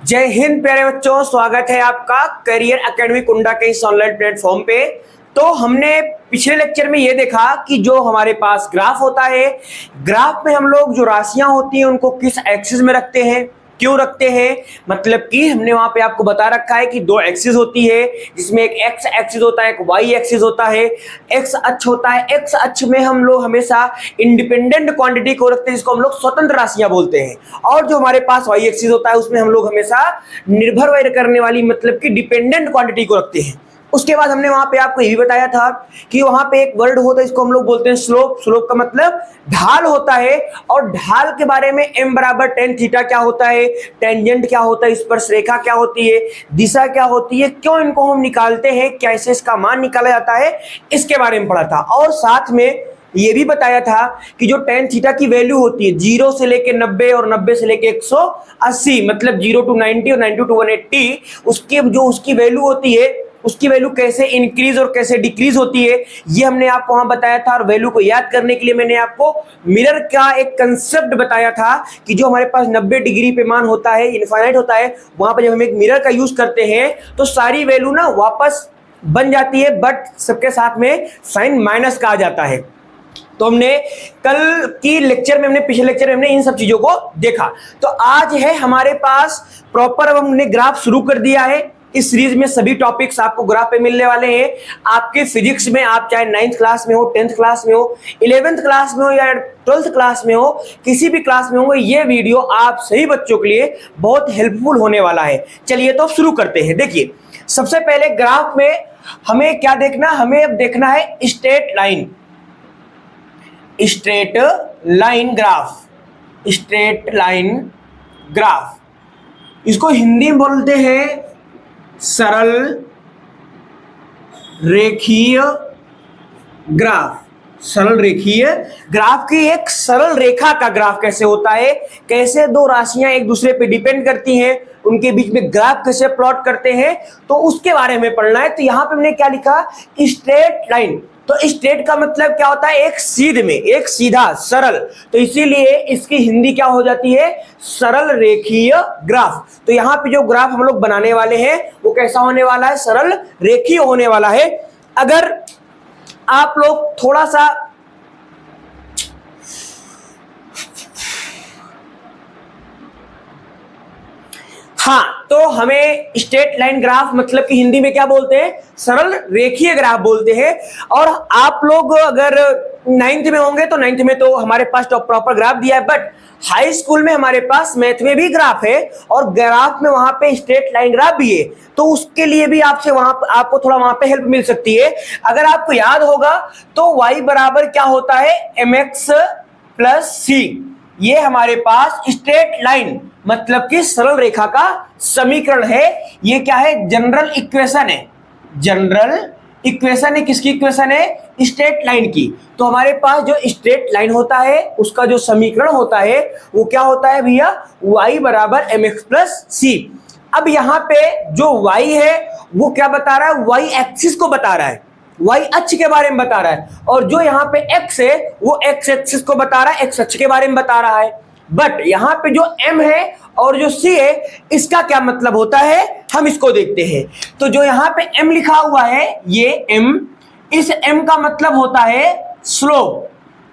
जय हिंद प्यारे बच्चों, स्वागत है आपका करियर एकेडमी कुंडा के इस ऑनलाइन प्लेटफॉर्म पे। तो हमने पिछले लेक्चर में ये देखा कि जो हमारे पास ग्राफ होता है, ग्राफ में हम लोग जो राशियां होती हैं उनको किस एक्सिस में रखते हैं, क्यों रखते हैं। मतलब कि हमने वहां पे आपको बता रखा है कि दो एक्सिस होती है, जिसमें एक एक्स एक्सिस होता है, एक वाई एक्सिस होता है। एक्स अक्ष होता है, एक्स अक्ष में हम लोग हमेशा इंडिपेंडेंट क्वांटिटी को रखते हैं, जिसको हम लोग स्वतंत्र राशियां बोलते हैं। और जो हमारे पास वाई एक्सिस होता है उसमें हम लोग हमेशा निर्भर वैर करने वाली मतलब कि डिपेंडेंट क्वांटिटी को रखते हैं। उसके बाद हमने वहां पे आपको ये भी बताया था कि वहां पे एक वर्ड होता है, इसको हम लोग बोलते हैं स्लोप। स्लोप का मतलब ढाल होता है, और ढाल के बारे में m बराबर टेन थीटा क्या होता है, टेंजेंट क्या होता है, स्पर्श रेखा क्या होती है, दिशा क्या होती है, क्यों इनको हम निकालते हैं, कैसे इसका मान निकाला जाता है, इसके बारे में पढ़ा था। और साथ में ये भी बताया था कि जो टेन थीटा की वैल्यू होती है 0 से लेके 90 और 90 से लेके 180, मतलब 0 to 90 और 90 to 180, उसकी वैल्यू होती है, उसकी वैल्यू कैसे इंक्रीज और कैसे डिक्रीज होती है, ये हमने आपको वहां बताया था। और वैल्यू को याद करने के लिए मैंने आपको मिरर का एक कंसेप्ट बताया था कि जो हमारे पास 90 डिग्री पे मान होता है, इनफाइनाइट होता है, वहां पर जब हम एक मिरर का यूज करते हैं तो सारी वैल्यू ना वापस बन जाती है, बट सबके साथ में साइन माइनस का आ जाता है। तो हमने कल की लेक्चर में, पिछले लेक्चर में हमने इन सब चीजों को देखा। तो आज है हमारे पास प्रॉपर, अब हमने ग्राफ शुरू कर दिया है। इस सीरीज में सभी टॉपिक्स आपको ग्राफ पे मिलने वाले हैं। आपके फिजिक्स में, आप चाहे 9th क्लास में हो, 10th क्लास में हो, 11th क्लास में हो या 12th क्लास में हो, किसी भी क्लास में होंगे, ये वीडियो आप सभी बच्चों के लिए बहुत हेल्पफुल होने वाला है। चलिए तो शुरू करते हैं। देखिए, सबसे पहले ग्राफ में हमें क्या देखना, हमें अब देखना है straight line. Straight line graph, straight line graph, इसको हिंदी में बोलते हैं सरल रेखीय ग्राफ। सरल रेखीय ग्राफ की एक सरल रेखा का ग्राफ कैसे होता है, कैसे दो राशियां एक दूसरे पे डिपेंड करती हैं, उनके बीच में ग्राफ कैसे प्लॉट करते हैं, तो उसके बारे में पढ़ना है। तो यहां पे हमने क्या लिखा, स्ट्रेट लाइन। तो स्ट्रेट का मतलब क्या होता है, एक सीध में, एक सीधा सरल, तो इसीलिए इसकी हिंदी क्या हो जाती है, सरल रेखीय ग्राफ। तो यहाँ पे जो ग्राफ हम लोग बनाने वाले हैं वो कैसा होने वाला है, सरल रेखीय होने वाला है। अगर आप लोग थोड़ा सा तो हमें स्ट्रेट लाइन ग्राफ मतलब कि हिंदी में क्या बोलते हैं, सरल रेखीय ग्राफ बोलते हैं। और आप लोग अगर 9th में होंगे तो 9th में तो हमारे पास तो प्रॉपर ग्राफ दिया है, बट हाई स्कूल में हमारे पास मैथ में भी ग्राफ है, और ग्राफ में वहां पे स्ट्रेट लाइन ग्राफ भी है। तो उसके लिए भी आपसे वहां आपको थोड़ा वहां पे हेल्प मिल सकती है। अगर आपको याद होगा तो y बराबर क्या होता है, mx प्लस सी। ये हमारे पास स्ट्रेट लाइन मतलब कि सरल रेखा का समीकरण है। ये क्या है, जनरल इक्वेशन है। जनरल इक्वेशन है, किसकी इक्वेशन है, स्ट्रेट लाइन की। तो हमारे पास जो स्ट्रेट लाइन होता है उसका जो समीकरण होता है वो क्या होता है भैया, y बराबर mx प्लस सी। अब यहाँ पे जो y है वो क्या बता रहा है, y एक्सिस को बता रहा है, y अक्ष के बारे में बता रहा है। और जो यहाँ पे x है वो x एक्सिस को बता रहा है, x अक्ष के बारे में बता रहा है। बट यहाँ पे जो m है और जो c है, इसका क्या मतलब होता है, हम इसको देखते हैं। तो जो यहाँ पे m लिखा हुआ है, ये m, इस m का मतलब होता है स्लोप।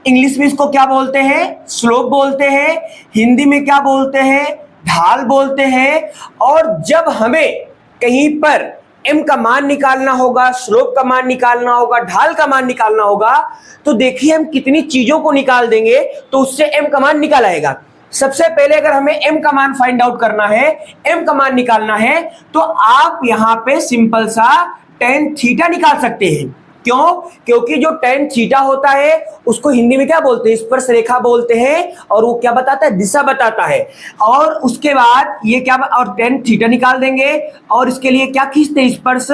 इंग्लिश में इसको क्या बोलते हैं, स्लोप बोलते हैं। हिंदी में क्या बोलते हैं, ढाल बोलते हैं। और जब हमें कहीं पर m का मान निकालना होगा, स्लोप का मान निकालना होगा, ढाल का मान निकालना होगा, तो देखिए हम कितनी चीजों को निकाल देंगे तो उससे m का मान निकाल आएगा। सबसे पहले अगर हमें m का मान फाइंड आउट करना है, m का मान निकालना है, तो आप यहां पे सिंपल सा tan थीटा निकाल सकते हैं। क्यों, क्योंकि जो tan थीटा होता है उसको हिंदी में क्या बोलते हैं, स्पर्श रेखा बोलते हैं, और वो क्या बताता है, दिशा बताता है। और उसके बाद ये क्या, और tan थीटा निकाल देंगे, और इसके लिए क्या खींचते हैं, स्पर्श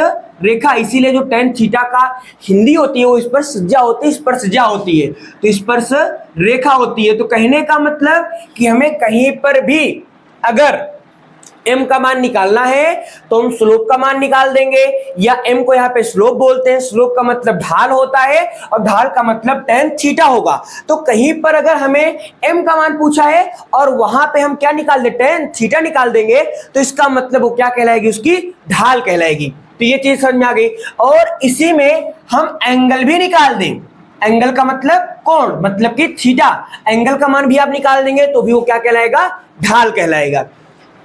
रेखा। इसीलिए जो tan थीटा का हिंदी होती है वो स्पर्शज्या होती है, स्पर्शज्या होती है, तो स्पर्श रेखा होती है। तो कहने का मतलब कि हमें कहीं पर भी अगर m का मान निकालना है तो हम स्लोप का मान निकाल देंगे, या m को यहाँ पे स्लोप बोलते हैं, स्लोप का मतलब ढाल होता है और ढाल का मतलब tan थीटा होगा। तो कहीं पर अगर हमें m का मान पूछा है और वहां पे हम क्या निकाल दे, tan थीटा निकाल देंगे, तो इसका मतलब वो क्या कहलाएगी, उसकी ढाल कहलाएगी। तो ये चीज समझ में आ गई। और इसी में हम एंगल भी निकाल दें, एंगल का मतलब कोण, मतलब कि थीटा, एंगल का मान भी आप निकाल देंगे तो भी वो क्या कहलाएगा, ढाल कहलाएगा।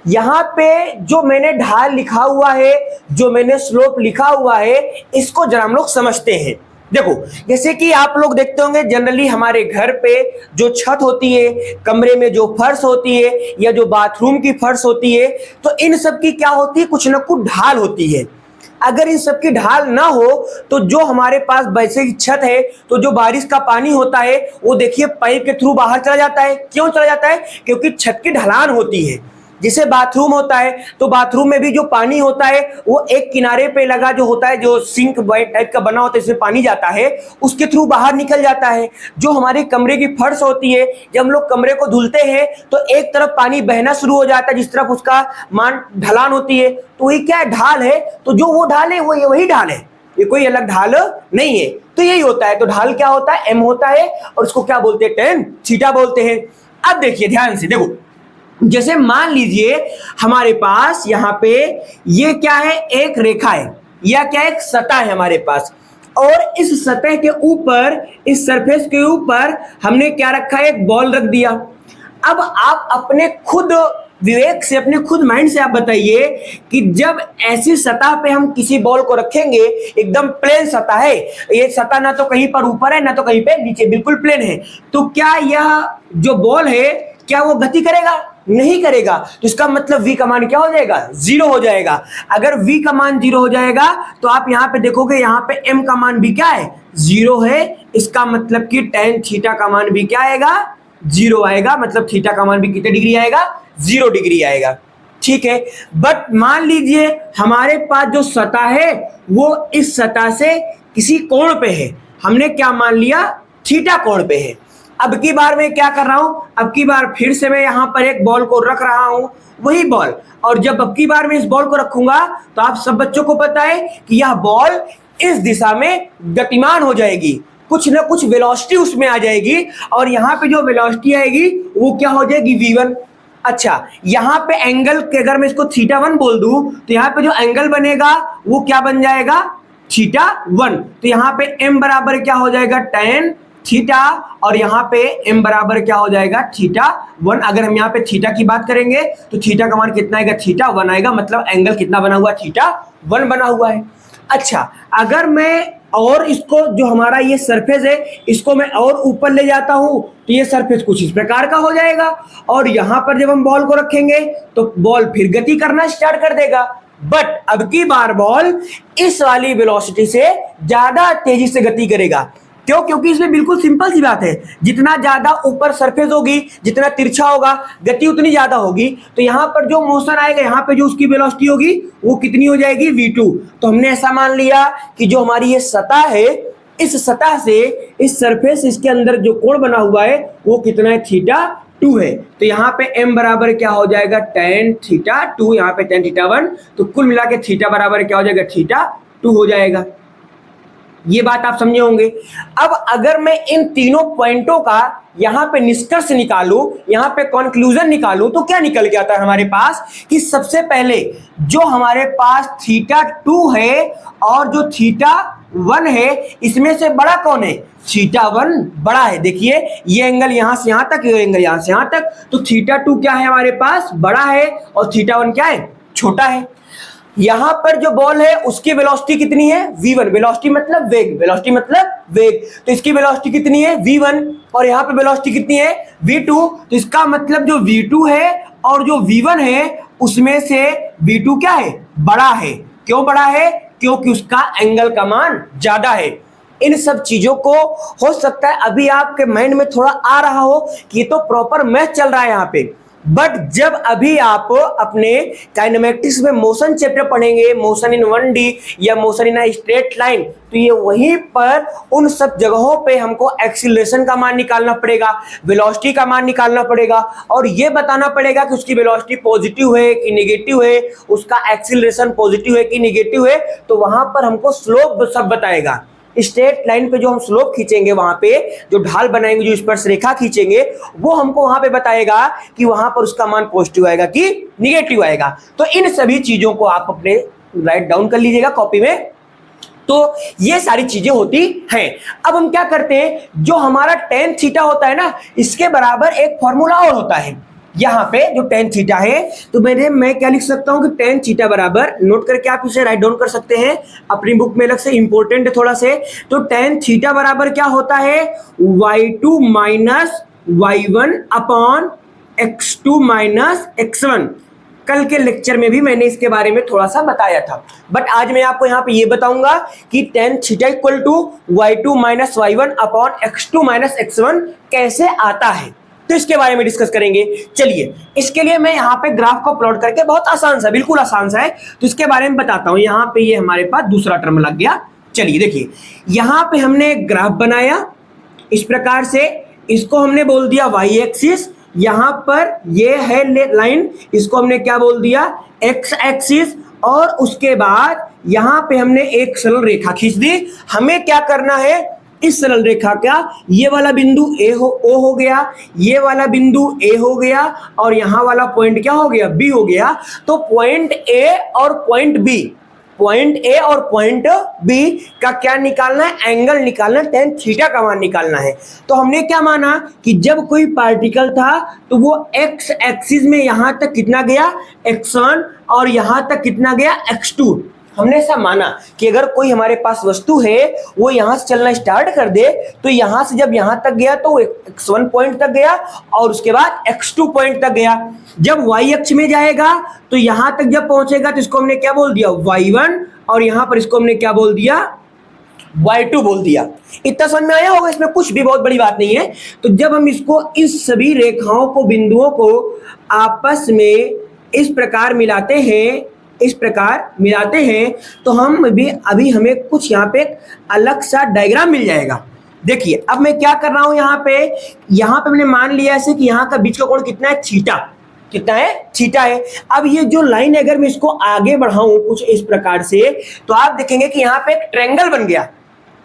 यहां पे जो मैंने ढाल लिखा हुआ है, जो मैंने स्लोप लिखा हुआ है, इसको जरा हम लोग समझते हैं। देखो, जैसे कि आप लोग देखते होंगे जनरली हमारे घर पे जो छत होती है, कमरे में जो फर्श होती है, या जो बाथरूम की फर्श होती है, तो इन सब की क्या होती है, कुछ ना कुछ ढाल होती है। अगर इन सब की ढाल ना हो तो जो हमारे पास वैसे की छत है, तो जो बारिश का पानी होता है वो देखिए पाइप के थ्रू बाहर चला जाता है। क्यों चला जाता है, क्योंकि छत की ढलान होती है। जैसे बाथरूम होता है तो बाथरूम में भी जो पानी होता है वो एक किनारे पे लगा जो होता है, जो सिंक टाइप का बना होता है, इसमें पानी जाता है, उसके थ्रू बाहर निकल जाता है। जो हमारे कमरे की फर्श होती है, जब हम लोग कमरे को धुलते हैं तो एक तरफ पानी बहना शुरू हो जाता है, जिस तरफ उसका मान ढलान होती है, तो वही क्या है, ढाल है। तो जो वो ढाल है वही ढाल है, ये कोई अलग ढाल नहीं है। तो यही होता है। तो ढाल क्या होता है, m होता है, और उसको क्या बोलते हैं, tan थीटा बोलते हैं। अब देखिए ध्यान से, देखो जैसे मान लीजिए हमारे पास यहाँ पे ये क्या है, एक रेखा है, या क्या एक सतह है हमारे पास, और इस सतह के ऊपर, इस सरफेस के ऊपर हमने क्या रखा है, एक बॉल रख दिया। अब आप अपने खुद विवेक से, अपने खुद माइंड से आप बताइए कि जब ऐसी सतह पे हम किसी बॉल को रखेंगे, एकदम प्लेन सतह है, ये सतह ना तो कहीं पर ऊपर है ना तो कहीं पे नीचे, बिल्कुल प्लेन है, तो क्या यह जो बॉल है क्या वो गति करेगा, नहीं करेगा। तो इसका मतलब v का मान क्या हो जाएगा, 0 हो जाएगा। अगर v का मान 0 हो जाएगा तो आप यहाँ पे देखोगे, यहाँ पे m का मान भी क्या है, 0 है। इसका मतलब कि tan थीटा का मान भी क्या आएगा, 0 आएगा। मतलब थीटा का मान भी कितने डिग्री आएगा, 0 डिग्री आएगा। ठीक है, बट मान लीजिए हमारे पास जो सतह है वो इस सतह से किसी कोण पे है, हमने क्या मान लिया, थीटा कोण पे है। अब की बार मैं क्या कर रहा हूं, अब की बार फिर से मैं यहां पर एक बॉल को रख रहा हूं, वही बॉल, और जब अब की बार मैं इस बॉल को रखूंगा तो आप सब बच्चों को पता है कि यह बॉल इस दिशा में गतिमान हो जाएगी, कुछ ना कुछ वेलोसिटी उसमें आ जाएगी, और यहाँ पे जो वेलोसिटी आएगी वो क्या हो जाएगी, v1। अच्छा, यहाँ पे एंगल के अगर मैं इसको θ1 बोल दूं तो यहाँ पे जो एंगल बनेगा वो क्या बन जाएगा, θ1। तो यहाँ पे m बराबर क्या हो जाएगा, tan थीटा, और यहाँ पे m बराबर क्या हो जाएगा, θ1। अगर हम यहाँ पे थीटा की बात करेंगे तो थीटा का मान कितना आएगा, θ1 आएगा। मतलब एंगल कितना बना हुआ, θ1 बना हुआ है। अच्छा, अगर मैं और इसको, जो हमारा ये सरफेस है, इसको मैं और ऊपर ले जाता हूं तो ये सरफेस कुछ इस प्रकार का हो जाएगा, और यहां पर जब हम बॉल को रखेंगे तो बॉल फिर गति करना स्टार्ट कर देगा। बट अब की बार बॉल इस वाली वेलोसिटी से ज्यादा तेजी से गति करेगा। क्यों, क्योंकि इसमें बिल्कुल सिंपल सी बात है, जितना ज्यादा ऊपर सरफेस होगी, जितना तिरछा होगा, गति उतनी ज्यादा होगी। तो यहाँ पर जो मोशन आएगा, यहाँ पे जो उसकी वेलोसिटी होगी वो कितनी हो जाएगी, v2। तो हमने ऐसा मान लिया कि जो हमारी ये सतह है, इस सतह से इस सरफेस, इसके अंदर जो कोण बना हुआ है वो कितना है, θ2 है। तो यहाँ पे m बराबर क्या हो जाएगा, tan θ2, यहाँ पे tan θ1। तो कुल मिला के थीटा बराबर क्या हो जाएगा, θ2 हो जाएगा। ये बात आप समझे होंगे। अब अगर मैं इन तीनों पॉइंटों का यहाँ पे निष्कर्ष निकालूं, यहाँ पे कंक्लूजन निकालूं, तो क्या निकल के आता है हमारे पास कि सबसे पहले जो हमारे पास θ2 है और जो θ1 है, इसमें से बड़ा कौन है, θ1 बड़ा है। देखिए ये एंगल यहाँ से यहाँ तक, ये एंगल यहाँ से यहाँ तक, तो θ2 क्या है हमारे पास, बड़ा है, और θ1 क्या है, छोटा है। यहां पर जो बॉल है उसकी वेलोसिटी कितनी है, v1। वेलोसिटी मतलब वेग, वेलोसिटी मतलब वेग। तो इसकी वेलोसिटी कितनी है, v1, और यहाँ पे वेलोसिटी कितनी है, v2। तो इसका मतलब जो v2 है और जो v1 है उसमें से v2 क्या है, बड़ा है। क्यों बड़ा है, क्योंकि उसका एंगल का मान ज्यादा है। इन सब चीजों को हो सकता है अभी आपके माइंड में थोड़ा आ रहा हो कि ये तो प्रॉपर मैथ चल रहा है यहाँ पे, बट जब अभी आप अपने काइनेमेटिक्स में मोशन चैप्टर पढ़ेंगे, मोशन इन 1D या motion in a straight line, तो ये वहीं पर उन सब जगहों पे हमको एक्सीलरेशन का मान निकालना पड़ेगा, वेलोसिटी का मान निकालना पड़ेगा और ये बताना पड़ेगा कि उसकी वेलोसिटी पॉजिटिव है कि नेगेटिव है, उसका एक्सीलरेशन पॉजिटिव है कि नेगेटिव है। तो वहां पर हमको स्लोप सब बताएगा। स्ट्रेट लाइन पे जो हम स्लोप खींचेंगे, वहां पे जो ढाल बनाएंगे, जो स्पर्श रेखा खींचेंगे, वो हमको वहां पे बताएगा कि वहां पर उसका मान पॉजिटिव आएगा कि निगेटिव आएगा। तो इन सभी चीजों को आप अपने राइट डाउन कर लीजिएगा कॉपी में। तो ये सारी चीजें होती हैं। अब हम क्या करते हैं, जो हमारा tan थीटा होता है ना, इसके बराबर एक फॉर्मूला और होता है यहाँ पे जो tan थीटा है। तो मैं क्या लिख सकता हूं कि tan थीटा बराबर, नोट करके आप इसे राइट डाउन कर सकते हैं अपनी बुक में, अलग से इंपॉर्टेंट है थोड़ा से। तो tan थीटा बराबर क्या होता है, y2 minus y1 upon x2 minus x1। कल के लेक्चर में भी मैंने इसके बारे में थोड़ा सा बताया था, बट आज मैं आपको यहाँ पे ये बताऊंगा कि tan theta equal to y2 minus y1 upon x2 minus x1 कैसे आता है, तो इसके बारे में डिस्कस करेंगे। चलिए, इसके लिए मैं यहाँ पे ग्राफ को प्लॉट करके, बहुत आसान सा, बिल्कुल आसान सा है, तो इसके बारे में बताता हूँ। यहाँ पे ये हमारे पास दूसरा टर्म लग गया। चलिए देखिए, यहाँ पे हमने एक ग्राफ बनाया इस प्रकार से, इसको हमने बोल दिया y एक्सिस, यहां पर ये है लाइन, इसको हमने क्या बोल दिया, x एक्सिस, और उसके बाद यहां पे हमने एक सरल रेखा खींच दी। हमें क्या करना है, इस सरल रेखा का ये वाला बिंदु O हो गया, ये वाला बिंदु A हो गया, और यहां वाला पॉइंट क्या हो गया, B हो गया। तो पॉइंट A और पॉइंट B का क्या निकालना है, एंगल निकालना है, tan थीटा का मान निकालना है। तो हमने क्या माना कि जब कोई पार्टिकल था तो वो x एक्सिस में यहां तक कितना गया, x1, और यहां तक कितना गया, x2। हमने ऐसा माना कि अगर कोई हमारे पास वस्तु है, वो यहां से चलना स्टार्ट कर दे, तो यहां से जब यहां तक गया तो x1 पॉइंट तक गया और उसके बाद x2 पॉइंट तक गया। जब y अक्ष में जाएगा तो यहां तक जब पहुंचेगा तो इसको हमने क्या बोल दिया, y1, और यहां पर इसको हमने क्या बोल दिया, y2 बोल दिया। इतना समझ में आया होगा, इसमें कुछ भी बहुत बड़ी बात नहीं है। तो जब हम इसको, इस सभी रेखाओं को, बिंदुओं को आपस में इस प्रकार मिलाते हैं, तो हम भी अभी हमें कुछ यहाँ पे अलग सा डायग्राम मिल जाएगा। देखिए, अब मैं क्या कर रहा हूं, यहाँ पे मैंने मान लिया ऐसे कि यहाँ का बीच का कोण कितना है, थीटा। कितना है, थीटा है। अब ये जो लाइन, अगर मैं इसको आगे बढ़ाऊं कुछ इस प्रकार से, तो आप देखेंगे कि यहाँ पे एक ट्रायंगल बन गया।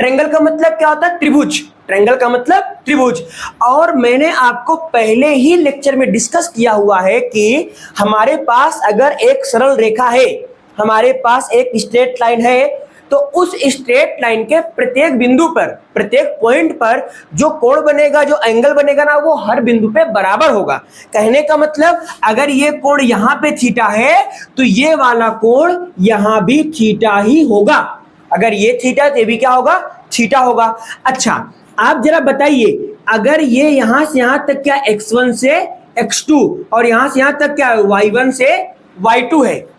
ट्रायंगल का मतलब क्या होता है, त्रिभुज। ट्रायंगल का मतलब त्रिभुज। और मैंने आपको पहले ही लेक्चर में डिस्कस किया हुआ है कि हमारे पास अगर एक सरल रेखा है, हमारे पास एक स्ट्रेट लाइन है, तो उस स्ट्रेट लाइन के प्रत्येक बिंदु पर, प्रत्येक पॉइंट पर जो कोण बनेगा, जो एंगल बनेगा ना, वो हर बिंदु पे बराबर होगा। कहने का मतलब, अगर ये कोण यहाँ पे थीटा है तो ये वाला कोण यहाँ भी थीटा ही होगा। अगर ये थीटा तो ये भी क्या होगा, थीटा होगा। अच्छा, आप जरा बताइए, अगर ये यहां से यहां तक क्या x1 से x2 और यहां से यहां तक क्या y1 से y2 है,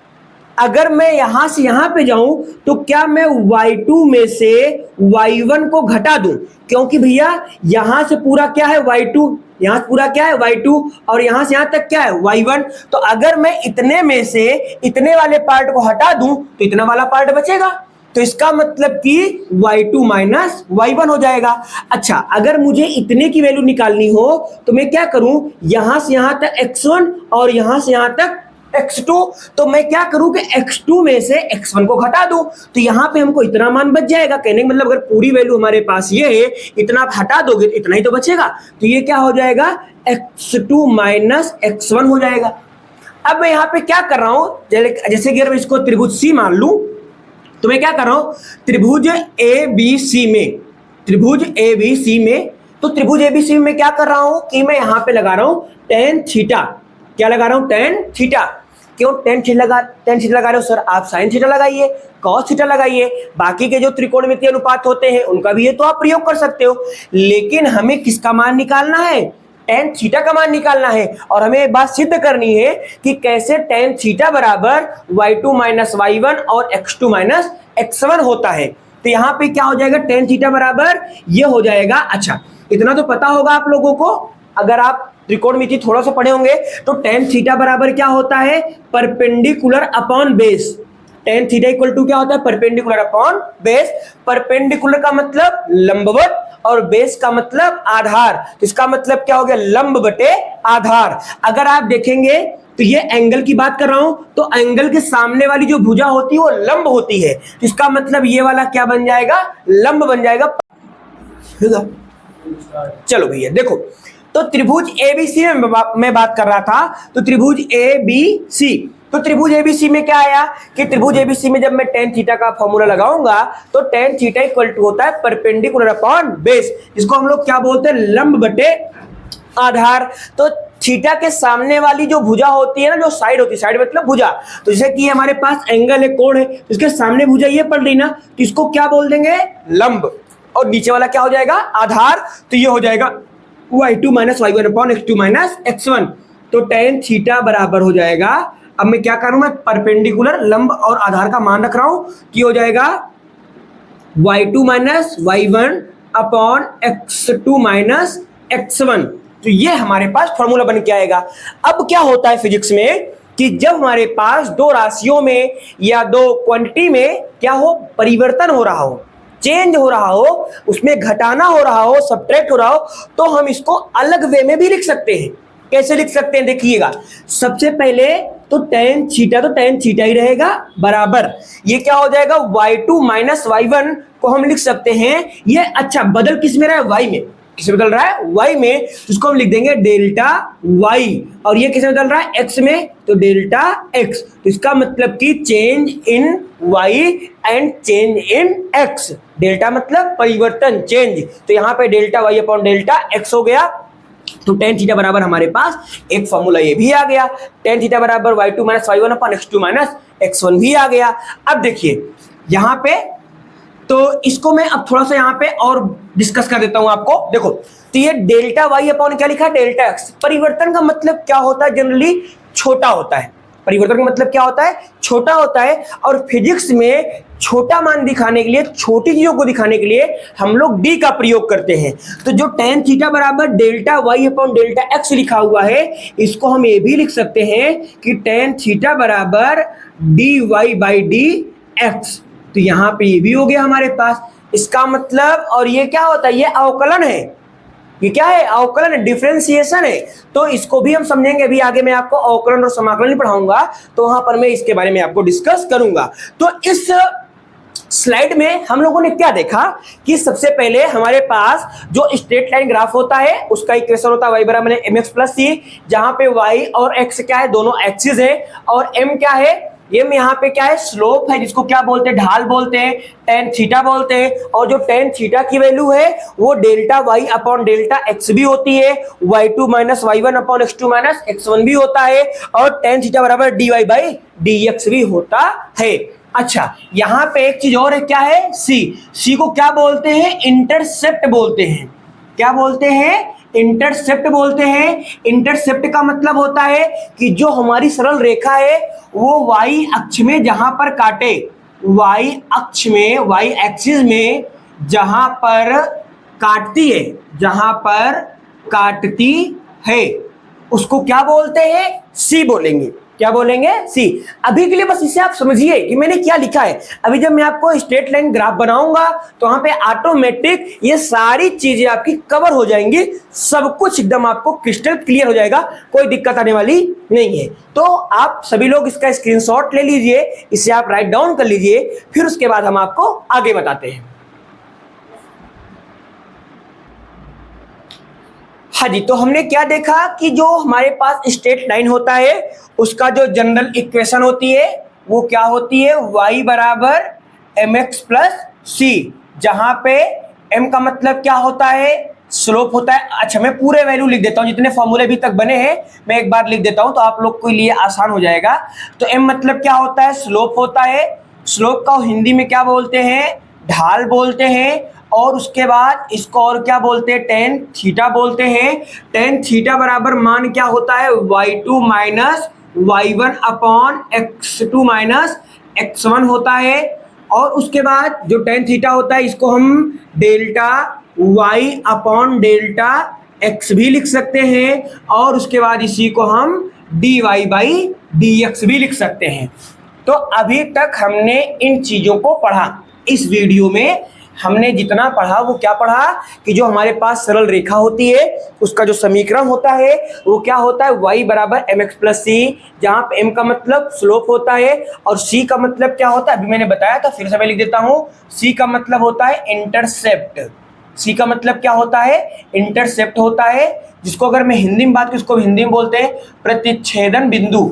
अगर मैं यहां से यहां पे जाऊं तो क्या मैं y2 में से y1 को घटा दूं, क्योंकि भैया यहां से पूरा क्या है y2, यहां से पूरा क्या है y2, और यहां से यहां तक क्या है y1। तो अगर मैं इतने में से इतने वाले पार्ट को हटा दूं तो इतना वाला पार्ट बचेगा। तो इसका मतलब कि y2 माइनस y1 हो जाएगा। अच्छा, अगर मुझे इतने की वैल्यू निकालनी हो तो मैं क्या करूं, यहां से यहां तक x1 और यहां से यहां तक x2, तो मैं क्या करूं कि x2 में से x1 को घटा दूं, तो यहां पे हमको इतना मान बच जाएगा। कहने का मतलब, अगर पूरी वैल्यू हमारे पास ये है, इतना आप हटा दोगे तो इतना ही तो बचेगा। तो ये क्या हो जाएगा, x2 माइनस x1 हो जाएगा। अब मैं यहां पे क्या कर रहा हूं, जैसे कि अगर मैं इसको त्रिभुज C मान लूं, तो मैं क्या कर रहा हूं, त्रिभुज ABC में, तो त्रिभुज ABC में क्या कर रहा हूं कि मैं यहां पे लगा रहा हूं tan थीटा। क्या लगा रहा हूं, tan थीटा। क्यों tan थीटा लगा रहे हो सर, आप sin थीटा लगाइए, cos थीटा लगाइए, बाकी के जो त्रिकोणमितीय अनुपात होते हैं उनका भी ये तो आप प्रयोग कर सकते हो। लेकिन हमें किसका मान निकालना है, tan थीटा का मान निकालना है। और हमें एक बात सिद्ध करनी है कि कैसे tan थीटा बराबर y2 माइनस y1 और x2 माइनस x1 होता है। तो यहां पे क्या हो जाएगा, tan थीटा बराबर ये हो जाएगा। अच्छा, इतना तो पता होगा आप लोगों को। अगर आप त्रिकोणमिति थोड़ा सा पढ़े होंगे तो tan थीटा बराबर क्या होता है, perpendicular upon base. tan theta equal to क्या होता है, परपेंडिकुलर अपॉन बेस। परपेंडिकुलर का मतलब लंबवत और बेस का मतलब आधार, तो इसका मतलब क्या हो गया, लंब बटे आधार। अगर आप देखेंगे तो ये एंगल की बात कर रहा हूं, तो एंगल के सामने वाली जो भुजा होती है वो लंब होती है, तो इसका मतलब ये वाला क्या बन जाएगा, लंब बन जाएगा। चलो भैया देखो, तो त्रिभुज एबीसी में मैं बात कर रहा था, तो त्रिभुज एबीसी, तो त्रिभुज एबीसी में क्या आया कि त्रिभुज एबीसी में जब मैं tan थीटा का फॉर्मूला लगाऊंगा तो tan थीटा इक्वल टू होता है परपेंडिकुलर अपॉन बेस, इसको हम लोग क्या बोलते हैं, लंब बटे आधार। तो थीटा के सामने वाली जो भुजा होती है ना, जो साइड होती है, साइड मतलब भुजा, तो जैसे कि हमारे पास एंगल है, कोण है, तो इसके सामने भुजा ये पड़ रही ना, तो इसको क्या बोल देंगे, लंब, और नीचे वाला क्या हो जाएगा, आधार, तो ये हो जाएगा y2 minus y1 upon x2 minus x1। तो tan थीटा बराबर हो जाएगा, अब मैं क्या करूं, मैं परपेंडिकुलर लंब और आधार का मान रख रहा हूं, कि हो जाएगा y2 minus y1 upon x2 minus x1। तो ये हमारे पास फॉर्मूला बन के आएगा। अब क्या होता है फिजिक्स में कि जब हमारे पास दो राशियों में या दो क्वांटिटी में क्या हो, परिवर्तन हो रहा हो, चेंज हो रहा हो, उसमें घटाना हो रहा हो, सब्ट्रैक्ट हो रहा हो, तो हम इसको अलग वे में भी लिख सकते हैं। कैसे लिख सकते हैं, देखिएगा, सबसे पहले तो tan थीटा ही रहेगा बराबर, ये क्या हो जाएगा, y2 माइनस y1 को हम लिख सकते हैं, ये अच्छा बदल किस में रहा है, y में, किस बदल रहा है, y में, इसको हम लिख देंगे डेल्टा y, और ये किस बदल रहा है, x में, तो डेल्टा x। तो इसका मतलब कि change in y and change in x, delta मतलब परिवर्तन, चेंज, तो यहाँ पे delta y upon delta x हो गया। तो tan थीटा बराबर हमारे पास एक फॉर्मूला ये भी आ गया, tan थीटा बराबर y2 minus y1 upon x2 minus x1 भी आ गया। अब देखिए यहाँ पे, तो इसको मैं अब थोड़ा सा यहाँ पे और डिस्कस कर देता हूं आपको। देखो, तो ये डेल्टा वाई अपॉन क्या लिखा है, डेल्टा एक्स। परिवर्तन का मतलब क्या होता है, जनरली छोटा होता है, परिवर्तन का मतलब क्या होता है, छोटा होता है। और फिजिक्स में छोटा मान दिखाने के लिए, छोटी चीजों को दिखाने के लिए हम लोग डी का प्रयोग करते हैं। तो जो tan थीटा बराबर delta Y upon delta X लिखा हुआ है, इसको हम ये भी लिख सकते हैं कि tan थीटा बराबर D Y by D X. तो यहां पे ये भी हो गया हमारे पास, इसका मतलब, और ये क्या होता है, ये अवकलन है, ये क्या है, अवकलन है, डिफरेंशिएशन है। तो इसको भी हम समझेंगे, अभी आगे मैं आपको अवकलन और समाकलन नहीं पढ़ाऊंगा, तो वहां पर मैं इसके बारे में आपको डिस्कस करूंगा। तो इस स्लाइड में हम लोगों ने क्या देखा कि सबसे पहले हमारे पास जो स्ट्रेट लाइन ग्राफ होता है उसका इक्वेशन होता है y बराबर mx प्लस सी, जहां पे y और x क्या है, दोनों एक्सिस है, और m क्या है, ये यहाँ पे क्या है, स्लोप है, जिसको क्या बोलते हैं, ढाल बोलते हैं, tan थीटा बोलते हैं। और जो tan थीटा की वैल्यू है वो delta y upon delta x भी होती है, y2 minus y1 upon x2 minus x1 भी होता है, और tan थीटा बराबर dy बाई dx भी होता है। अच्छा, यहाँ पे एक चीज और है, क्या है, c को क्या बोलते हैं, इंटरसेप्ट बोलते हैं। क्या बोलते हैं, इंटरसेप्ट बोलते हैं। इंटरसेप्ट का मतलब होता है कि जो हमारी सरल रेखा है वो y अक्ष में जहां पर काटे, y अक्ष में, y एक्सिस में जहां पर काटती है, जहां पर काटती है, उसको क्या बोलते हैं, सी बोलेंगे। क्या बोलेंगे, सी। अभी के लिए बस इसे आप समझिए कि मैंने क्या लिखा है। अभी जब मैं आपको स्ट्रेट लाइन ग्राफ बनाऊंगा तो वहां पे ऑटोमेटिक ये सारी चीजें आपकी कवर हो जाएंगी, सब कुछ एकदम आपको क्रिस्टल क्लियर हो जाएगा, कोई दिक्कत आने वाली नहीं है। तो आप सभी लोग इसका स्क्रीनशॉट ले लीजिए, इसे आप राइट डाउन कर लीजिए, फिर उसके बाद हम आपको आगे बताते हैं। हाँ जी, तो हमने क्या देखा कि जो हमारे पास स्ट्रेट लाइन होता है उसका जो जनरल इक्वेशन होती है वो क्या होती है, y बराबर mx प्लस सी, जहां पे m का मतलब क्या होता है, स्लोप होता है। अच्छा, मैं पूरे वैल्यू लिख देता हूं, जितने फॉर्मूले अभी तक बने हैं मैं एक बार लिख देता हूं तो आप लोग के लिए आसान हो जाएगा। तो m मतलब क्या होता है, स्लोप होता है। स्लोप का हिंदी में क्या बोलते हैं, ढाल बोलते हैं। और उसके बाद इसको और क्या बोलते हैं, tan थीटा बोलते हैं। tan थीटा बराबर मान क्या होता है, y2 minus y1 upon x2 minus x1 होता है। और उसके बाद जो tan थीटा होता है इसको हम delta y upon delta x भी लिख सकते हैं और उसके बाद इसी को हम dy बाई dx भी लिख सकते हैं। तो अभी तक हमने इन चीज़ों को पढ़ा। इस वीडियो में हमने जितना पढ़ा वो क्या पढ़ा कि जो हमारे पास सरल रेखा होती है उसका जो समीकरण होता है वो क्या होता है, y बराबर mx प्लस सी, जहाँ पे m का मतलब स्लोप होता है और c का मतलब क्या होता है, अभी मैंने बताया था, फिर से मैं लिख देता हूँ। c का मतलब होता है इंटरसेप्ट। c का मतलब क्या होता है, इंटरसेप्ट होता है, जिसको अगर मैं हिंदी में बात करूँ उसको हिंदी में बोलते हैं प्रतिच्छेदन बिंदु।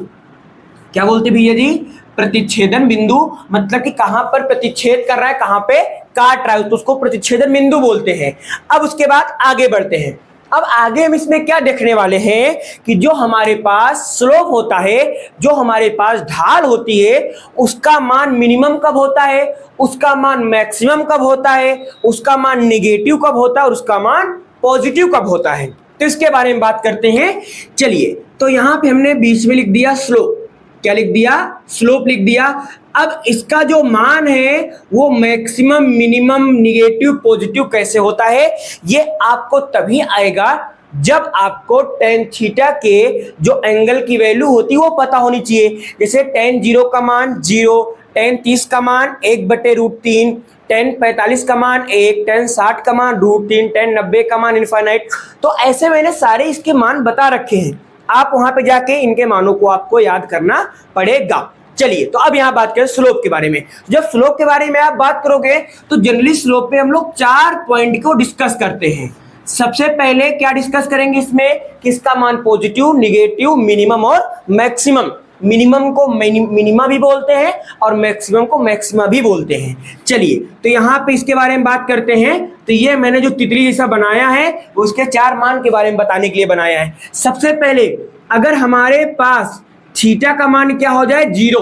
क्या बोलते भैया जी, प्रतिच्छेदन बिंदु, मतलब कि कहां पर प्रतिच्छेद कर रहा है, कहां पे काट रहा है, तो उसको प्रतिच्छेदन बिंदु बोलते हैं। अब उसके बाद आगे बढ़ते हैं। अब आगे हम इसमें क्या देखने वाले हैं कि जो हमारे पास स्लोप होता है, जो हमारे पास ढाल होती है, उसका मान मिनिमम कब होता है, उसका मान मैक्सिमम कब होता है, उसका मान निगेटिव कब होता है और उसका मान पॉजिटिव कब होता है। तो इसके बारे में बात करते हैं। चलिए, तो यहां पे हमने बीच में लिख दिया स्लोप। क्या लिख दिया, स्लोप लिख दिया। अब इसका जो मान है वो मैक्सिमम, मिनिमम, निगेटिव, पॉजिटिव कैसे होता है, ये आपको तभी आएगा जब आपको tan थीटा के जो एंगल की वैल्यू होती है वो पता होनी चाहिए। जैसे tan 0 का मान 0, tan 30 का मान 1/√3, tan 45 का मान 1, tan 60 का मान √3, tan 90 का मान इनफाइनाइट। तो ऐसे मैंने सारे इसके मान बता रखे हैं, आप वहां पे जाके इनके मानों को आपको याद करना पड़ेगा। चलिए, तो अब यहां बात करें स्लोप के बारे में। जब स्लोप के बारे में आप बात करोगे तो जनरली स्लोप पे हम लोग 4 पॉइंट को डिस्कस करते हैं। सबसे पहले क्या डिस्कस करेंगे इसमें, किसका मान पॉजिटिव, निगेटिव, मिनिमम और मैक्सिमम। मिनिमम को मिनिमा भी बोलते हैं और मैक्सिमम को मैक्सिमा भी बोलते हैं। चलिए, तो यहाँ पे इसके बारे में बात करते हैं। तो ये मैंने जो तितली जैसा बनाया है उसके 4 मान के बारे में बताने के लिए बनाया है। सबसे पहले अगर हमारे पास थीटा का मान क्या हो जाए, 0,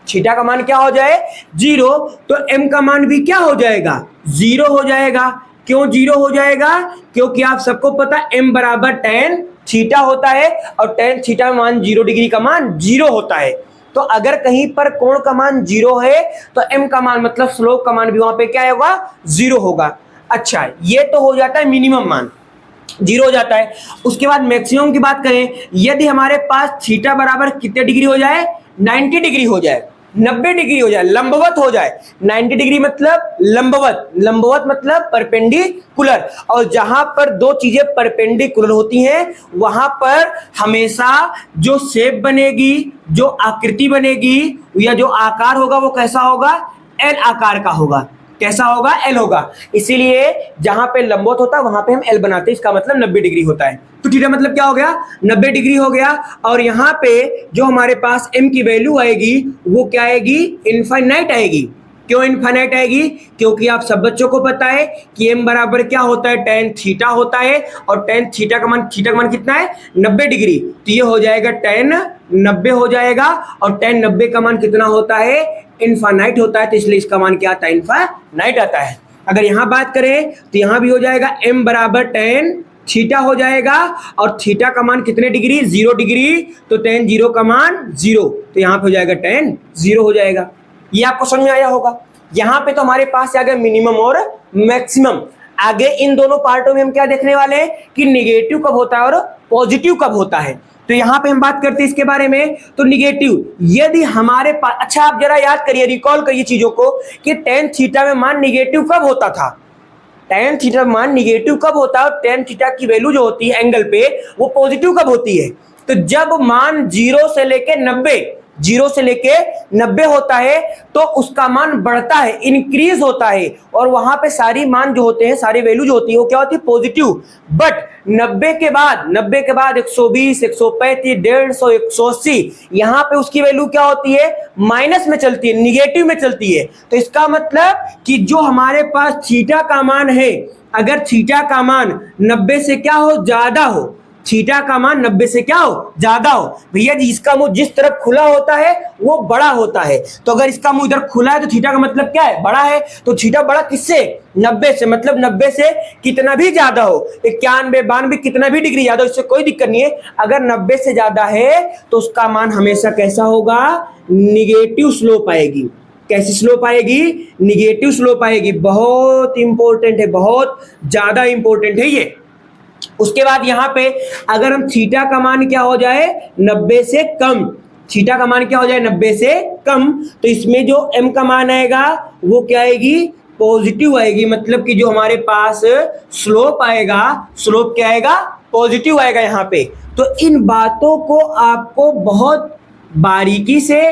थीटा का मान क्या हो जाए 0, तो m का मान भी क्या हो जाएगा, 0 हो जाएगा। क्यों 0 हो जाएगा, क्योंकि आप सबको पता m बराबर tan थीटा होता है और tan थीटा मान 0 डिग्री का मान 0 होता है। तो अगर कहीं पर कोण का मान 0 है तो m का मान मतलब स्लोप का मान भी वहां पे क्या होगा, 0 होगा। अच्छा, ये तो हो जाता है मिनिमम मान, 0 हो जाता है। उसके बाद मैक्सिमम की बात करें, यदि हमारे पास थीटा बराबर कितने डिग्री हो जाए, 90 डिग्री हो जाए, 90 डिग्री हो जाए, लंबवत हो जाए। 90 डिग्री मतलब लंबवत, लंबवत मतलब परपेंडिकुलर। और जहां पर दो चीजें परपेंडिकुलर होती हैं वहां पर हमेशा जो शेप बनेगी, जो आकृति बनेगी या जो आकार होगा वो कैसा होगा, एल आकार का होगा। कैसा होगा, एल होगा। इसीलिए जहां पे लंबवत होता है वहां पे हम एल बनाते हैं, इसका मतलब 90 डिग्री होता है। तो थीटा मतलब क्या हो गया, 90 डिग्री हो गया। और यहाँ पे जो हमारे पास m की वैल्यू आएगी वो क्या आएगी, इनफाइनाइट आएगी। क्यों इनफाइनाइट आएगी, क्योंकि आप सब बच्चों को पता है कि m बराबर क्या होता है, tan थीटा होता है और tan थीटा का मान कितना है, 90 डिग्री। तो ये हो जाएगा tan 90 हो जाएगा और tan 90 का मान कितना होता है, इनफाइनाइट होता है। तो इसलिए इसका मान क्या आता है, इनफाइनाइट आता है। अगर यहाँ बात करें तो यहाँ भी हो जाएगा m बराबर tan थीटा हो जाएगा और थीटा का मान कितने डिग्री, 0 डिग्री। तो tan 0 का मान 0, तो यहाँ पे हो जाएगा tan 0 हो जाएगा। ये आपको समझ में आया होगा। यहाँ पे तो हमारे पास आ गया मिनिमम और मैक्सिमम। आगे इन दोनों पार्टों में हम क्या देखने वाले हैं कि निगेटिव कब होता है और पॉजिटिव कब होता है। तो यहाँ पे हम बात करते हैं इसके बारे में। तो निगेटिव, यदि हमारे पास, अच्छा आप जरा याद करिए, रिकॉल करिए चीजों को कि tan थीटा में मान निगेटिव कब होता था, tan थीटा में मान निगेटिव कब होता है और tan थीटा की वैल्यू जो होती है एंगल पे वो पॉजिटिव कब होती है। तो जब मान 0 से लेके 90 होता है तो उसका मान बढ़ता है, इंक्रीज होता है और वहां पे सारी मान जो होते हैं, सारी वैल्यू जो होती है वो क्या होती है, पॉजिटिव। बट 90 के बाद 120, 135, 150, 180, यहाँ पे उसकी वैल्यू क्या होती है, माइनस में चलती है, निगेटिव में चलती है। तो इसका मतलब कि जो हमारे पास थीटा का मान है, अगर थीटा का मान 90 से क्या हो, ज्यादा हो, थीटा का मान 90 से क्या हो, ज्यादा हो, भैया जी इसका मुंह जिस तरफ खुला होता है वो बड़ा होता है। तो अगर इसका मुंह इधर खुला है तो थीटा का मतलब क्या है, बड़ा है। तो थीटा बड़ा किससे, 90 से, मतलब 90 से कितना भी ज्यादा हो, 91, 92 कितना भी डिग्री ज्यादा हो, इससे कोई दिक्कत नहीं है। अगर 90 से ज्यादा है तो उसका मान हमेशा कैसा होगा, निगेटिव स्लोप आएगी। कैसी स्लोप आएगी, निगेटिव स्लोप आएगी। बहुत इंपॉर्टेंट है, बहुत ज्यादा इंपॉर्टेंट है ये। उसके बाद यहाँ पे अगर हम थीटा का मान क्या हो जाए 90 से कम, थीटा का मान क्या हो जाए 90 से कम, तो इसमें जो m का मान आएगा वो क्या आएगी, पॉजिटिव आएगी। मतलब कि जो हमारे पास स्लोप आएगा, स्लोप क्या आएगा, पॉजिटिव आएगा यहाँ पे। तो इन बातों को आपको बहुत बारीकी से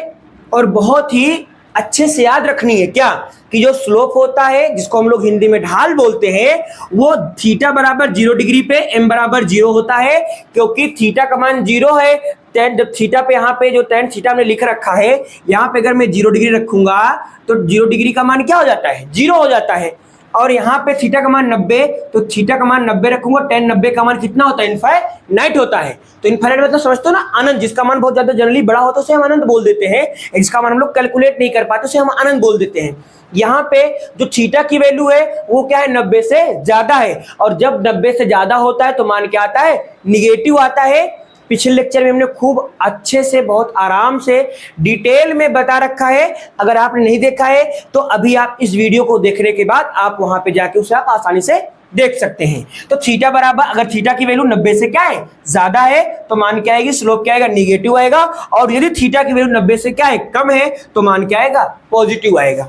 और बहुत ही अच्छे से याद रखनी है। क्या कि जो स्लोप होता है जिसको हम लोग हिंदी में ढाल बोलते हैं, वो थीटा बराबर 0 डिग्री पे m बराबर 0 होता है, क्योंकि थीटा का मान 0 है। टेन जब थीटा पे यहाँ पे जो टेन थीटा हमने लिख रखा है, यहाँ पे अगर मैं 0 डिग्री रखूंगा तो 0 डिग्री का मान क्या हो जाता है, 0 हो जाता है। और यहाँ पे थीटा का मान 90, तो थीटा का मान 90 रखूंगा, टेन 90 का मान कितना होता है, इनफाइनाइट होता है। तो इनफाइनाइट मतलब समझते हो ना, अनंत। जिसका मान बहुत ज्यादा जनरली बड़ा होता है उसे हम अनंत बोल देते हैं, जिसका मान हम लोग कैलकुलेट नहीं कर पाते उसे हम अनंत बोल देते हैं। यहाँ पे जो थीटा की वैल्यू है वो क्या है, 90 से ज्यादा है। और जब 90 से ज्यादा होता है तो मान क्या आता है, निगेटिव आता है। पिछले लेक्चर में हमने खूब अच्छे से, बहुत आराम से, डिटेल में बता रखा है। अगर आपने नहीं देखा है तो अभी आप इस वीडियो को देखने के बाद आप वहां पे जाके उसे आप आसानी से देख सकते हैं। तो थीटा बराबर, अगर थीटा की वैल्यू 90 से क्या है, ज्यादा है, तो मान क्या आएगी, स्लोप क्या आएगा, निगेटिव आएगा। और यदि थीटा की वैल्यू 90 से क्या है, कम है, तो मान क्या आएगा, पॉजिटिव आएगा।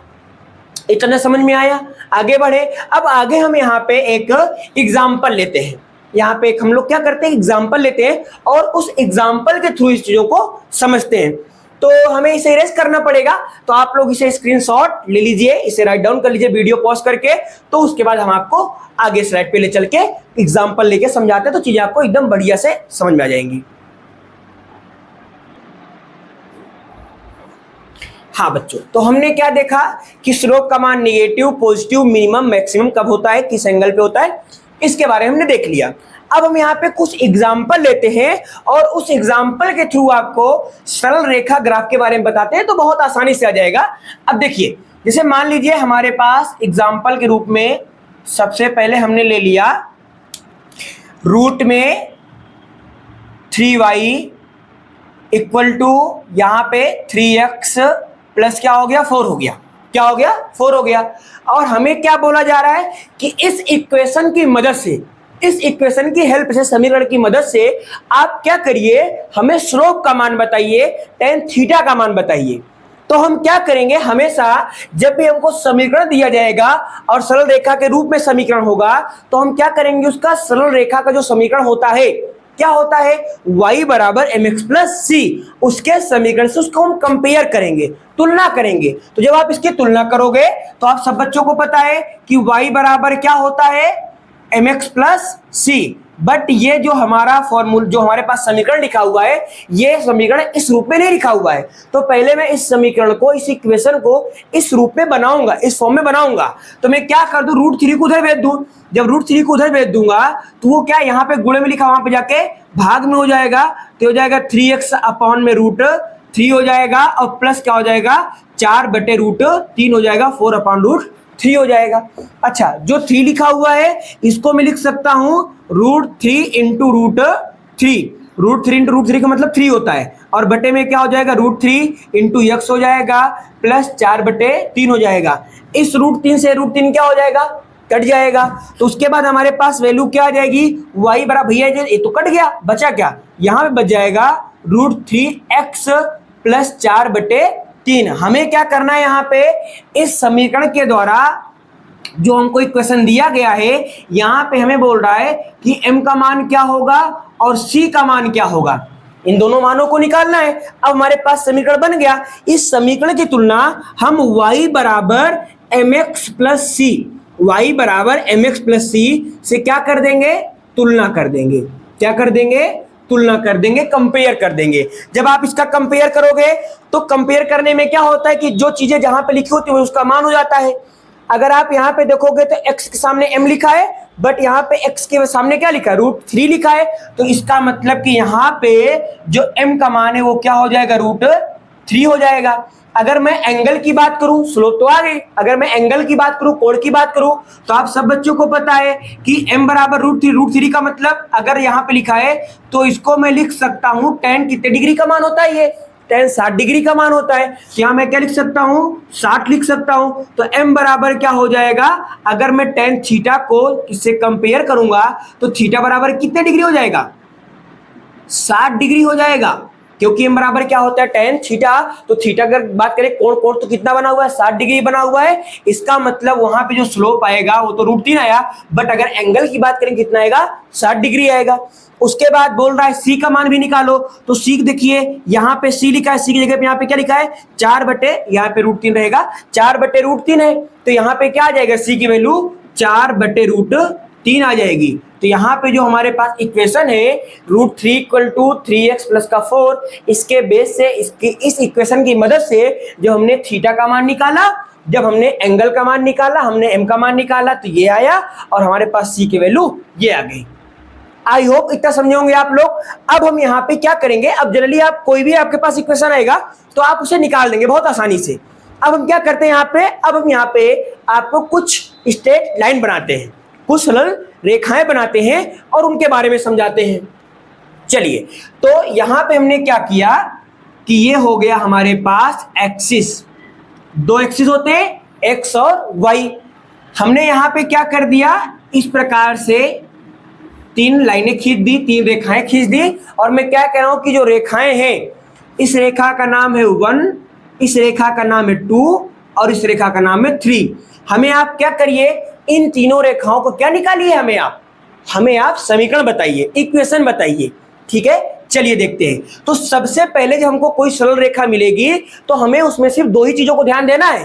इतना समझ में आया? आगे बढ़े। अब आगे हम यहाँ पे एक एग्जाम्पल लेते हैं। यहाँ पे एक हम लोग क्या करते हैं, एग्जाम्पल लेते हैं और उस एग्जाम्पल के थ्रू इस चीजों को समझते हैं। तो हमें इसे इरेज करना पड़ेगा, तो आप लोग इसे स्क्रीनशॉट ले लीजिए, इसे राइट डाउन कर लीजिए वीडियो पॉज करके। तो उसके बाद हम आपको आगे स्लाइड पे ले चल के एग्जाम्पल लेके समझाते हैं, तो चीजें आपको एकदम बढ़िया से समझ में आ जाएंगी। हाँ बच्चों, तो हमने क्या देखा कि स्लोप का मान निगेटिव, पॉजिटिव, मिनिमम, मैक्सिमम कब होता है, किस एंगल पे होता है, इसके बारे में हमने देख लिया। अब हम यहाँ पे कुछ एग्जाम्पल लेते हैं और उस एग्जाम्पल के थ्रू आपको सरल रेखा ग्राफ के बारे में बताते हैं, तो बहुत आसानी से आ जाएगा। अब देखिए, जैसे मान लीजिए हमारे पास एग्जाम्पल के रूप में सबसे पहले हमने ले लिया रूट में 3y इक्वल टू यहाँ पे 3x प्लस क्या हो गया, 4 हो गया। क्या हो गया, 4 हो गया। और हमें क्या बोला जा रहा है कि इस इक्वेशन की मदद से, इस इक्वेशन की हेल्प से, समीकरण की मदद से आप क्या करिए, हमें स्लोप का मान बताइए, टेन थीटा का मान बताइए। तो हम क्या करेंगे, हमेशा जब भी हमको समीकरण दिया जाएगा और सरल रेखा के रूप में समीकरण होगा, तो हम क्या करेंगे, उसका सरल रेखा का जो समीकरण होता है, क्या होता है, y बराबर mx प्लस सी, उसके समीकरण से उसको हम कंपेयर करेंगे, तुलना करेंगे। तो जब आप इसकी तुलना करोगे तो आप सब बच्चों को पता है कि y बराबर क्या होता है, mx प्लस सी। बट ये जो हमारा फॉर्मूला, जो हमारे पास समीकरण लिखा हुआ है, ये समीकरण इस रूप में नहीं लिखा हुआ है। तो पहले मैं इस समीकरण को, इस इक्वेशन को इस रूप में बनाऊंगा, इस फॉर्म में बनाऊंगा। तो मैं क्या कर दूं, √3 को उधर भेज दूं। जब √3 को उधर भेज दूंगा तो वो क्या, यहाँ पे गुणे में लिखा, वहां पे जाके भाग में हो जाएगा, तो हो जाएगा 3x अपॉन में √3 हो जाएगा, और प्लस क्या हो जाएगा, 4/√3 हो जाएगा, 4 अपॉन √3 हो जाएगा। अच्छा, जो 3 लिखा हुआ है इसको मैं लिख सकता हूं √3 इंटू √3। √3 इंटू √3 का मतलब 3 होता है, और बटे में क्या हो जाएगा, √3 इंटू x हो जाएगा प्लस 4/3 हो जाएगा। इस √3 से √3 क्या हो जाएगा, कट जाएगा। तो उसके बाद हमारे पास वैल्यू क्या आ जाएगी, y बराबर, भैया ये तो कट गया, बचा क्या, यहाँ पे बच जाएगा √3x प्लस 4/3। हमें क्या करना है, यहाँ पे इस समीकरण के द्वारा जो हमको इक्वेशन दिया गया है, यहाँ पे हमें बोल रहा है कि m का मान क्या होगा और c का मान क्या होगा, इन दोनों मानों को निकालना है। अब हमारे पास समीकरण बन गया। इस समीकरण की तुलना हम y बराबर mx प्लस सी, y बराबर mx प्लस सी से क्या कर देंगे, तुलना कर देंगे। क्या कर देंगे, तुलना कर देंगे, कंपेयर कर देंगे। जब आप इसका कंपेयर करोगे तो कंपेयर करने में क्या होता है कि जो चीजें जहां पे लिखी होती है उसका मान हो जाता है। अगर आप यहाँ पे देखोगे तो x के सामने m लिखा है, बट यहाँ पे x के सामने क्या लिखा है, √3 लिखा है। तो इसका मतलब कि यहाँ पे जो m का मान है वो क्या हो जाएगा, √3 हो जाएगा। अगर मैं एंगल की बात करूं, स्लोप तो आ गई, अगर मैं एंगल की बात करूं, कोण की बात करूं, तो आप सब बच्चों को पता है कि m बराबर √3 का मतलब अगर यहाँ पे लिखा है तो इसको मैं लिख सकता हूं tan कितने डिग्री का मान होता है, ये tan 60 डिग्री का मान होता है। तो यहाँ मैं क्या लिख सकता हूँ, 60 लिख सकता हूँ। तो m बराबर क्या हो जाएगा, अगर मैं tan थीटा को इससे कंपेयर करूंगा तो थीटा बराबर कितने डिग्री हो जाएगा, 60 डिग्री हो जाएगा, क्योंकि m बराबर क्या होता है tan थीटा। तो थीटा अगर बात करें कोण तो कितना बना हुआ है, 60 डिग्री बना हुआ है। इसका मतलब वहां पे जो स्लोप आएगा वो तो √3 आया, बट अगर एंगल की बात करें कितना आएगा, 60 डिग्री आएगा। उसके बाद बोल रहा है c का मान भी निकालो। तो c देखिए यहाँ पे c लिखा है, c की जगह पे यहाँ पे क्या लिखा है, 4 बटे यहाँ पे √3 रहेगा, 4 बटे √3 है। तो यहाँ पे क्या आ जाएगा, c की वैल्यू 4 बटे √3 आ जाएगी। तो यहाँ पे जो हमारे पास इक्वेशन है √3 = 3x + 4, इसके बेस से इस इक्वेशन की मदद से जो हमने थीटा का मान निकाला, जब हमने एंगल का मान निकाला, हमने m का मान निकाला, तो ये आया और हमारे पास c की वैल्यू ये आ गई। आई होप इतना समझे होंगे आप लोग। अब हम यहाँ पे क्या करेंगे, अब जनरली आप कोई भी आपके पास इक्वेशन आएगा तो आप उसे निकाल देंगे बहुत आसानी से। अब हम क्या करते हैं यहाँ पे, अब हम यहाँ पे आपको कुछ स्ट्रेट लाइन बनाते हैं, कुछ सरल रेखाएं बनाते हैं और उनके बारे में समझाते हैं। चलिए, तो यहां पे हमने क्या किया कि ये हो गया हमारे पास एक्सिस, 2 एक्सिस होते हैं x और y। हमने यहां पे क्या कर दिया, इस प्रकार से 3 लाइनें खींच दी, 3 रेखाएं खींच दी। और मैं क्या कह रहा हूं कि जो रेखाएं हैं, इस रेखा का नाम है 1, इस रेखा का नाम है 2 और इस रेखा का नाम है 3। हमें आप क्या करिए, इन तीनों रेखाओं को क्या निकालिए, हमें आप समीकरण बताइए, इक्वेशन बताइए। ठीक है, चलिए देखते हैं। तो सबसे पहले जब हमको कोई सरल रेखा मिलेगी तो हमें उसमें सिर्फ 2 ही चीजों को ध्यान देना है,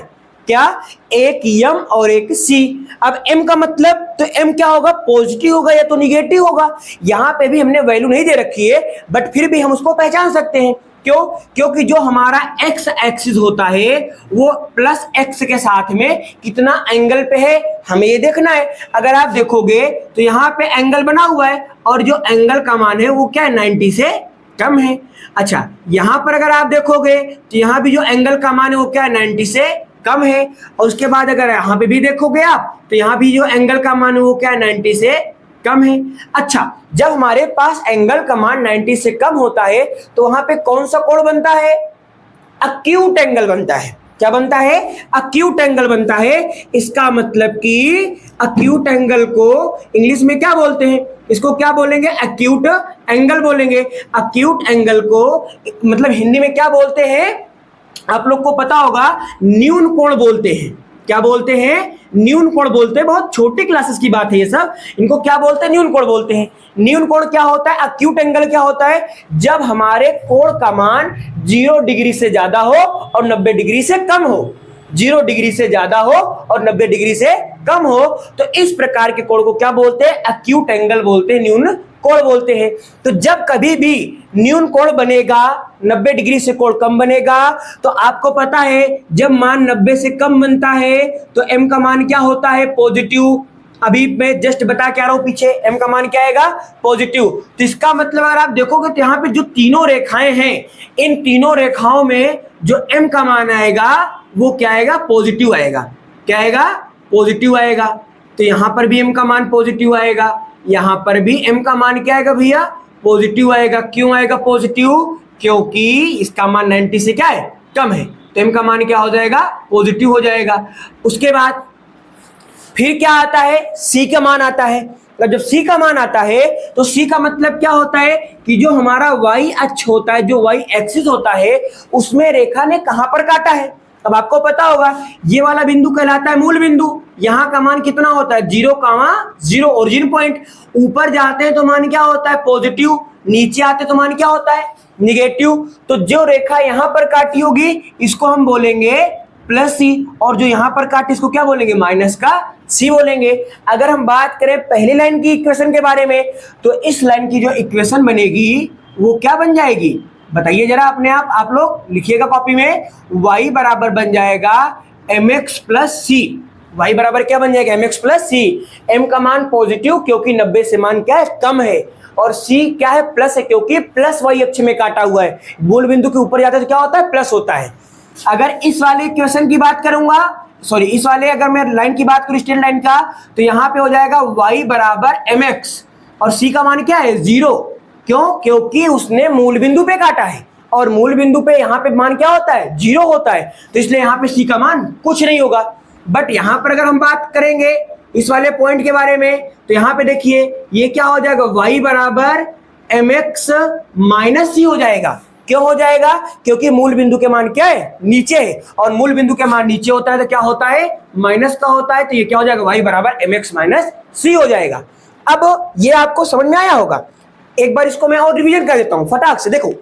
क्या, एक m और एक c। अब m का मतलब, तो m क्या होगा, पॉजिटिव होगा या तो निगेटिव होगा। यहां पे भी हमने वैल्यू नहीं दे रखी है, बट फिर भी हम उसको पहचान सकते हैं। क्यों, क्योंकि जो हमारा x एक्सिस होता है वो +x के साथ में कितना एंगल पे है, हमें ये देखना है। अगर आप देखोगे तो यहाँ पे एंगल बना हुआ है और जो एंगल का मान है वो क्या है, 90 से कम है। अच्छा, यहाँ पर अगर आप देखोगे तो यहाँ भी जो एंगल का मान है वो क्या है, 90 से कम है। और उसके बाद अगर यहाँ पे भी देखोगे आप तो यहाँ भी जो एंगल का मान है वो क्या है, 90 से कम है। अच्छा, जब हमारे पास एंगल का मान 90 से कम होता है तो वहां पे कौन सा कोण बनता है, एक्यूट एंगल बनता है। क्या बनता है, एक्यूट एंगल बनता है। इसका मतलब कि एक्यूट एंगल को इंग्लिश में क्या बोलते हैं, इसको क्या बोलेंगे, एक्यूट एंगल बोलेंगे। एक्यूट एंगल को मतलब हिंदी में क्या बोलते हैं, आप लोग को पता होगा, न्यून कोण बोलते हैं। क्या बोलते हैं, न्यून कोण बोलते हैं। बहुत छोटी क्लासेस की बात है ये सब, इनको क्या बोलते हैं, न्यून कोण बोलते हैं। न्यून कोण क्या होता है, एक्यूट एंगल क्या होता है, जब हमारे कोण का मान 0 डिग्री से ज्यादा हो और 90 डिग्री से कम हो, 0 डिग्री से ज्यादा हो और 90 डिग्री से कम हो, तो इस प्रकार के कोण को क्या बोलते हैं, एक्यूट एंगल बोलते हैं, न्यून कोण बोलते हैं। तो जब कभी भी न्यून कोण बनेगा, 90 डिग्री से कोण कम बनेगा, तो आपको पता है जब मान 90 से कम बनता है तो m का मान क्या होता है, पॉजिटिव। अभी मैं जस्ट बता के आ रहा हूं पीछे, m का मान क्या आएगा, पॉजिटिव। तो इसका मतलब अगर आप देखोगे तो यहाँ पे जो तीनों रेखाएं हैं, इन तीनों रेखाओं में जो m का मान आएगा वो क्या आएगा, पॉजिटिव आएगा। क्या आएगा, पॉजिटिव आएगा। तो यहाँ पर भी m का मान पॉजिटिव आएगा, यहाँ पर भी m का मान क्या आएगा भैया, पॉजिटिव आएगा। क्यों आएगा पॉजिटिव, क्योंकि इसका मान 90 से क्या है, कम है। तो m का मान क्या हो जाएगा, पॉजिटिव हो जाएगा। उसके बाद फिर क्या आता है, c का मान आता है। और जब c का मान आता है तो c का मतलब क्या होता है कि जो हमारा y अक्ष होता है, जो y एक्सिस होता है, उसमें रेखा ने कहां पर काटा है। अब आपको पता होगा ये वाला बिंदु कहलाता है मूल बिंदु। यहाँ का मान कितना होता है, 0,0 ओरिजिन पॉइंट। ऊपर जाते हैं तो मान क्या होता है, पॉजिटिव, नीचे आते तो मान क्या होता है, निगेटिव। तो जो रेखा यहाँ पर काटी होगी इसको हम बोलेंगे +c, और जो यहाँ पर काटी इसको क्या बोलेंगे, -c बोलेंगे। अगर हम बात करें पहली लाइन की इक्वेशन के बारे में, तो इस लाइन की जो इक्वेशन बनेगी वो क्या बन जाएगी, बताइए जरा अपने आप लोग लिखिएगा कॉपी में। y बराबर बन जाएगा mx + c। y बराबर क्या बन जाएगा, mx + c। m का मान पॉजिटिव क्योंकि 90 से मान क्या है, कम है, और c क्या है, प्लस है क्योंकि प्लस y अक्ष में काटा हुआ है। मूल बिंदु के ऊपर जाता है तो क्या होता है, प्लस होता है। अगर इस वाले इक्वेशन की बात करूंगा, सॉरी इस वाले अगर मैं लाइन की बात करूं, स्ट्रेट लाइन का, तो यहाँ पे हो जाएगा y बराबर mx और c का मान क्या है, 0। क्यों, क्योंकि उसने मूल बिंदु पे काटा है और मूल बिंदु पे यहाँ पे मान क्या होता है, 0 होता है, तो इसलिए यहाँ पे सी का मान कुछ नहीं होगा। बट यहाँ पर अगर हम बात करेंगे इस वाले पॉइंट के बारे में, तो यहाँ पे देखिए ये क्या हो जाएगा, y बराबर mx माइनस सी हो जाएगा। क्यों हो जाएगा, क्योंकि मूल बिंदु के मान क्या है, नीचे है, और मूल बिंदु के मान नीचे होता है तो क्या होता है, माइनस का होता है, तो ये क्या हो जाएगा, y बराबर mx माइनस सी हो जाएगा। अब ये आपको समझ में आया होगा। एक बार इसको मैं और रिवीजन कर देता हूं फटाक से। देखो,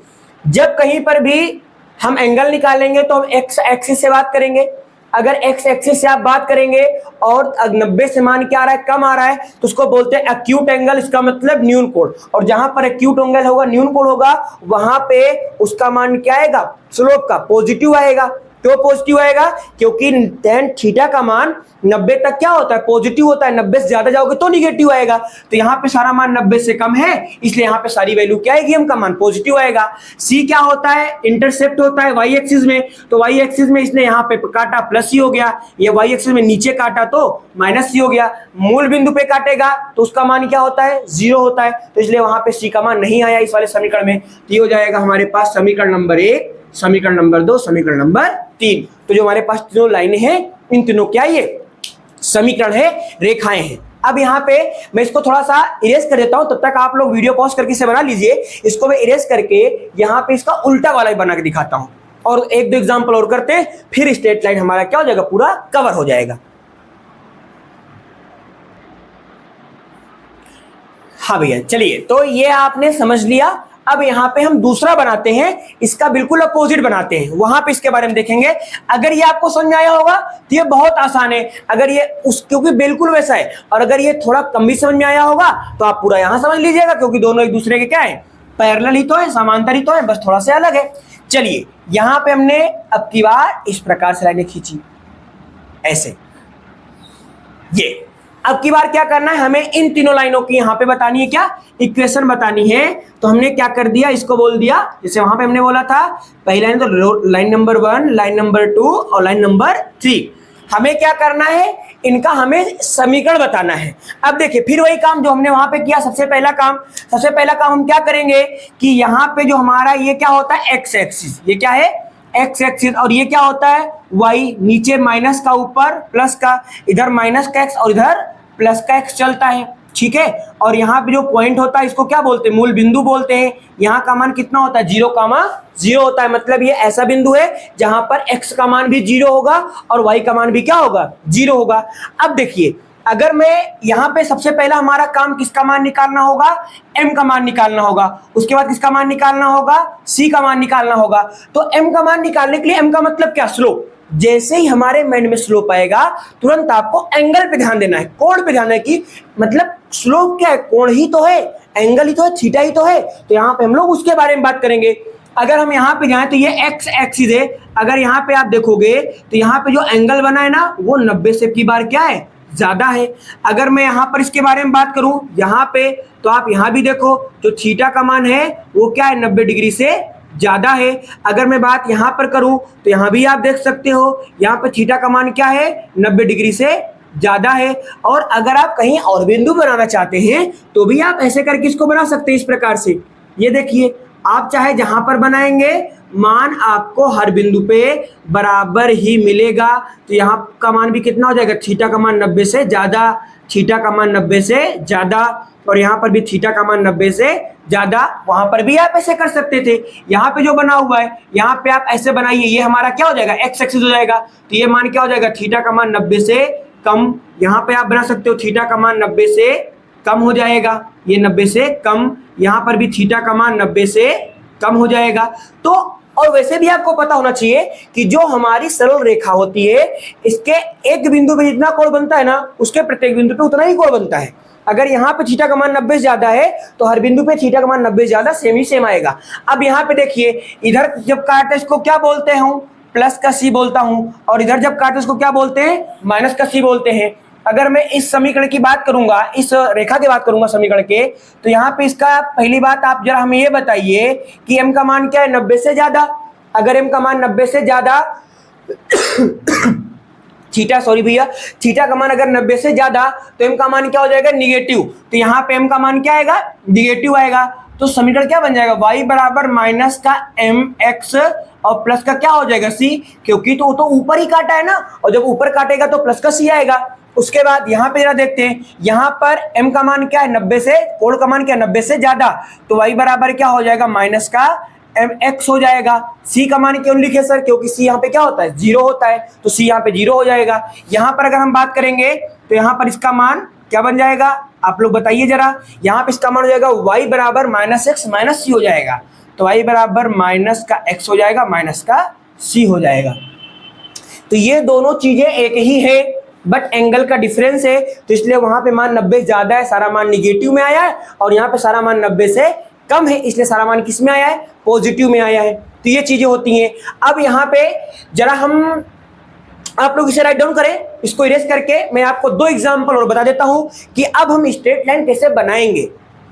जब कहीं पर भी हम एंगल निकालेंगे तो हम एक्स एक्सिस से बात करेंगे। अगर एक्स एक्सिस से आप बात करेंगे और 90 से मान क्या आ रहा है, कम आ रहा है, तो उसको बोलते हैं एक्यूट एंगल, इसका मतलब न्यून कोण। और जहां पर एक्यूट एंगल होगा, न्यून कोण होगा, वहां पे उसका मान क्या आएगा, स्लोप का पॉजिटिव आएगा। क्यों पॉजिटिव आएगा, क्योंकि tan थीटा का मान 90 तक क्या होता है, पॉजिटिव होता है। 90 से ज्यादा जाओगे तो निगेटिव आएगा। तो यहाँ पे सारा मान 90 से कम है, इसलिए यहाँ पे सारी वैल्यू क्या आएगी, m का मान पॉजिटिव आएगा। c क्या होता है, इंटरसेप्ट होता है y एक्सिस में, तो y एक्सिस में इसने यहाँ पे काटा प्लस सी हो गया, ये y एक्सिस में नीचे काटा तो माइनस सी हो गया। मूल बिंदु पे काटेगा तो उसका मान क्या होता है, 0 होता है, तो इसलिए वहां पे c का मान नहीं आया इस वाले समीकरण में। तो ये हो जाएगा हमारे पास समीकरण नंबर 1, समीकरण नंबर 2, समीकरण नंबर 3। तो जो हमारे पास तीनों लाइनें हैं, इन तीनों क्या ये समीकरण है, रेखाएं हैं। अब यहाँ पे मैं इसको थोड़ा सा इरेज कर देता हूं, तब तक आप लोग वीडियो पॉज करके इसे बना लीजिए। इसको मैं इरेज करके यहाँ पे इसका उल्टा वाला बना के दिखाता हूं, और एक दो एग्जांपल और करते हैं, फिर स्ट्रेट लाइन हमारा क्या हो जाएगा, पूरा कवर हो जाएगा। हाँ भैया, चलिए, तो ये आपने समझ लिया। अब यहाँ पे हम दूसरा बनाते हैं, इसका बिल्कुल अपोजिट बनाते हैं, वहां पे इसके बारे में देखेंगे। अगर ये आपको समझ में आया होगा तो ये बहुत आसान है, अगर ये क्योंकि बिल्कुल वैसा है, और अगर ये थोड़ा कम भी समझ में आया होगा तो आप पूरा यहां समझ लीजिएगा, क्योंकि दोनों एक दूसरे के क्या है, पैरेलल ही तो है, समांतर ही तो है, बस थोड़ा सा अलग है। चलिए, यहां पे हमने अब की बार इस प्रकार से लाइनें खींची, ऐसे। ये अब की बार क्या करना है, हमें इन तीनों लाइनों की यहाँ पे बतानी है, क्या इक्वेशन बतानी है। तो हमने क्या कर दिया, इसको बोल दिया, जैसे वहां पे हमने बोला था पहली लाइन, तो लाइन नंबर 1, लाइन नंबर 2 और लाइन नंबर 3। हमें क्या करना है, इनका हमें समीकरण बताना है। अब देखिए, फिर वही काम जो हमने वहां पे किया। सबसे पहला काम हम क्या करेंगे कि यहाँ पे जो हमारा ये क्या होता है, एक्स एक्सिस, ये क्या है, एक्स एक्सिस, और ये क्या होता है, वाई, नीचे माइनस का, ऊपर प्लस का, इधर माइनस का एक्स और इधर प्लस का एक्स चलता है, ठीक है। और यहाँ पे जो पॉइंट होता है इसको क्या बोलते हैं, मूल बिंदु बोलते हैं। यहाँ का मान कितना होता है, 0,0 होता है, मतलब ये ऐसा बिंदु है जहां पर x का मान भी 0 होगा और y का मान भी क्या होगा, 0 होगा। अब देखिए, अगर मैं यहाँ पे सबसे पहला हमारा काम किसका मान निकालना होगा, m का मान निकालना होगा, उसके बाद किसका मान निकालना होगा, c का मान निकालना होगा। तो m का मान निकालने के लिए, m का मतलब क्या, स्लोप। जैसे ही हमारे माइंड में स्लोप आएगा, तुरंत आपको एंगल पे ध्यान देना है, कोण पे ध्यान देना है कि मतलब स्लोप क्या है, कोण ही तो है, एंगल ही तो है, थीटा ही तो है। तो यहाँ पे हम लोग उसके बारे में बात करेंगे। अगर हम यहाँ पे जाएं तो ये एक्स एक्सिस है, अगर यहाँ पे आप देखोगे तो यहाँ पे जो एंगल बना है ना, वो 90 से की बार क्या है, ज्यादा है। अगर मैं यहाँ पर इसके बारे में बात करूं यहाँ पे, तो आप यहाँ भी देखो, जो थीटा का मान है वो क्या है, 90 डिग्री से ज्यादा है। अगर मैं बात यहाँ पर करूं तो यहाँ भी आप देख सकते हो, यहाँ पे थीटा का मान क्या है, 90 डिग्री से ज्यादा है। और अगर आप कहीं और बिंदु बनाना चाहते हैं तो भी आप ऐसे करके इसको बना सकते हैं, इस प्रकार से। ये देखिए, आप चाहे जहां पर बनाएंगे, मान आपको हर बिंदु पे बराबर ही मिलेगा। तो यहाँ का मान भी कितना हो जाएगा, थीटा का मान 90 से ज्यादा, थीटा का मान 90 से ज्यादा, और यहाँ पर भी थीटा का मान 90 से ज्यादा। वहां पर भी आप ऐसे कर सकते थे। यहाँ पे जो बना हुआ है, यहाँ पे आप ऐसे बनाइए, ये हमारा क्या हो जाएगा, एक्स एक्सिस हो जाएगा। तो ये मान क्या हो जाएगा, थीटा का मान 90 से कम। यहाँ पे आप बना सकते हो, थीटा का मान 90 से कम हो जाएगा, ये 90 से कम। यहाँ पर भी थीटा का मान 90 से कम हो जाएगा। तो और वैसे भी आपको पता होना चाहिए कि जो हमारी सरल रेखा होती है, इसके एक बिंदु पे जितना कोण बनता है ना, उसके प्रत्येक बिंदु पे उतना ही कोण बनता है। अगर यहाँ पे थीटा का मान 90 ज्यादा है तो हर बिंदु पे थीटा का मान 90 ज्यादा सेम ही सेम आएगा। अब यहाँ पे देखिए, इधर जब काटे इसको क्या बोलते हैं, प्लस का सी बोलता हूँ, और इधर जब काटे इसको क्या बोलते हैं, माइनस का सी बोलते हैं। अगर मैं इस समीकरण की बात करूंगा, इस रेखा की बात करूंगा समीकरण के, तो यहाँ पे इसका पहली बात आप जरा हमें ये बताइए कि m का मान क्या है, 90 से ज्यादा। अगर m का मान 90 से ज्यादा थीटा, सॉरी भैया, थीटा का मान अगर 90 से ज्यादा, तो m का मान क्या हो जाएगा, निगेटिव। तो यहाँ पे m का मान क्या आएगा, निगेटिव आएगा। तो समीकरण क्या बन जाएगा, y बराबर माइनस का mx और प्लस का क्या हो जाएगा c, क्योंकि तो ऊपर ही काटा है ना, और जब ऊपर काटेगा तो प्लस का c आएगा। उसके बाद यहाँ पे जरा देखते हैं, यहाँ पर m का मान क्या है 90 से, कोण का मान क्या है 90 से ज्यादा, तो y बराबर क्या हो जाएगा माइनस का mx हो जाएगा। c का मान क्यों लिखे सर, क्योंकि c यहाँ पे क्या होता है 0 होता है, तो c यहाँ पे 0 हो जाएगा। यहाँ पर अगर हम बात करेंगे तो यहाँ पर इसका मान क्या बन जाएगा, आप लोग बताइए जरा, यहाँ पे इसका मान हो जाएगा y बराबर माइनस एक्स माइनस सी हो जाएगा, तो y बराबर माइनस का x हो जाएगा माइनस का c हो जाएगा। तो ये दोनों चीजें एक ही है बट एंगल का डिफरेंस है, तो इसलिए वहां पे मान 90 ज्यादा है, सारा मान निगेटिव में आया है, और यहाँ पे सारा मान 90 से कम है, इसलिए सारा मान किस में आया है, पॉजिटिव में आया है। तो ये चीजें होती हैं। अब यहाँ पे जरा हम आप लोग इसे राइट डाउन करें, इसको इरेज करके मैं आपको 2 एग्जांपल और बता देता हूं कि अब हम स्ट्रेट लाइन कैसे बनाएंगे,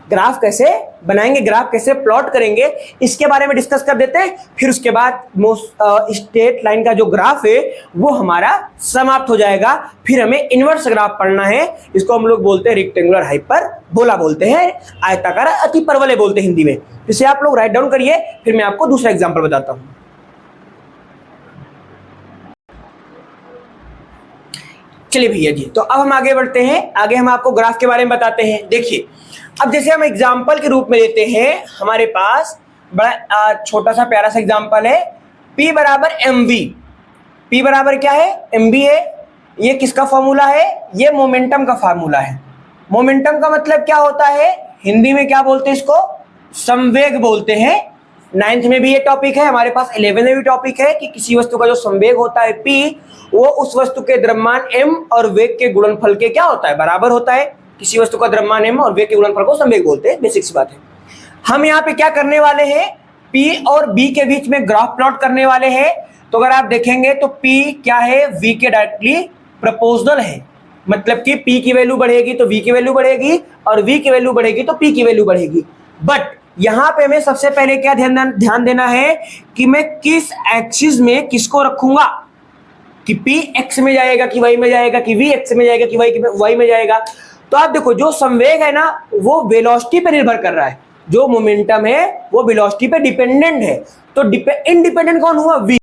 ग्राफ कैसे बनाएंगे, ग्राफ कैसे प्लॉट करेंगे, इसके बारे में डिस्कस कर देते हैं। फिर उसके बाद स्ट्रेट लाइन का जो ग्राफ है वो हमारा समाप्त हो जाएगा। फिर हमें इनवर्स ग्राफ पढ़ना है, इसको हम लोग बोलते हैं रेक्टेंगुलर हाइपरबोला बोलते हैं, आयताकार अतिपरवलय बोलते हैं हिंदी में। इसे आप लोग राइट डाउन करिए, फिर मैं आपको दूसरा एग्जाम्पल बताता हूं। चलिए भैया जी, तो अब हम आगे बढ़ते हैं, आगे हम आपको ग्राफ के बारे में बताते हैं। देखिए, अब जैसे हम एग्जाम्पल के रूप में लेते हैं, हमारे पास बड़ा छोटा सा प्यारा सा एग्जाम्पल है, P बराबर mv। P बराबर क्या है, mv है। ये किसका फॉर्मूला है, ये मोमेंटम का फार्मूला है। मोमेंटम का मतलब क्या होता है, हिंदी में क्या बोलते हैं इसको, संवेग बोलते हैं। 9th में भी ये टॉपिक है, हमारे पास 11th में भी टॉपिक है कि किसी वस्तु का जो संवेग होता है P, वो उस वस्तु के द्रव्यमान m और वेग के गुणनफल के क्या होता है, बराबर होता है। किसी वस्तु का द्रव्यमान m और वेग के गुणनफल को संवेग बोलते हैं, बेसिक सी बात है। हम यहाँ पे क्या करने वाले हैं, P और B के बीच में ग्राफ प्लॉट करने वाले हैं। तो अगर आप देखेंगे तो P क्या है, V के डायरेक्टली प्रोपोर्शनल है, मतलब कि P की वैल्यू बढ़ेगी तो V की वैल्यू बढ़ेगी, और V की वैल्यू बढ़ेगी तो P की वैल्यू बढ़ेगी। बट यहां पे हमें सबसे पहले क्या ध्यान देना है कि मैं किस एक्सिस में किसको रखूंगा, कि P x में जाएगा कि y में जाएगा, कि V x में जाएगा कि y में जाएगा। तो आप देखो, जो संवेग है ना वो वेलोसिटी पे निर्भर कर रहा है, जो मोमेंटम है वो वेलोसिटी पे डिपेंडेंट है। तो इंडिपेंडेंट कौन हुआ, V।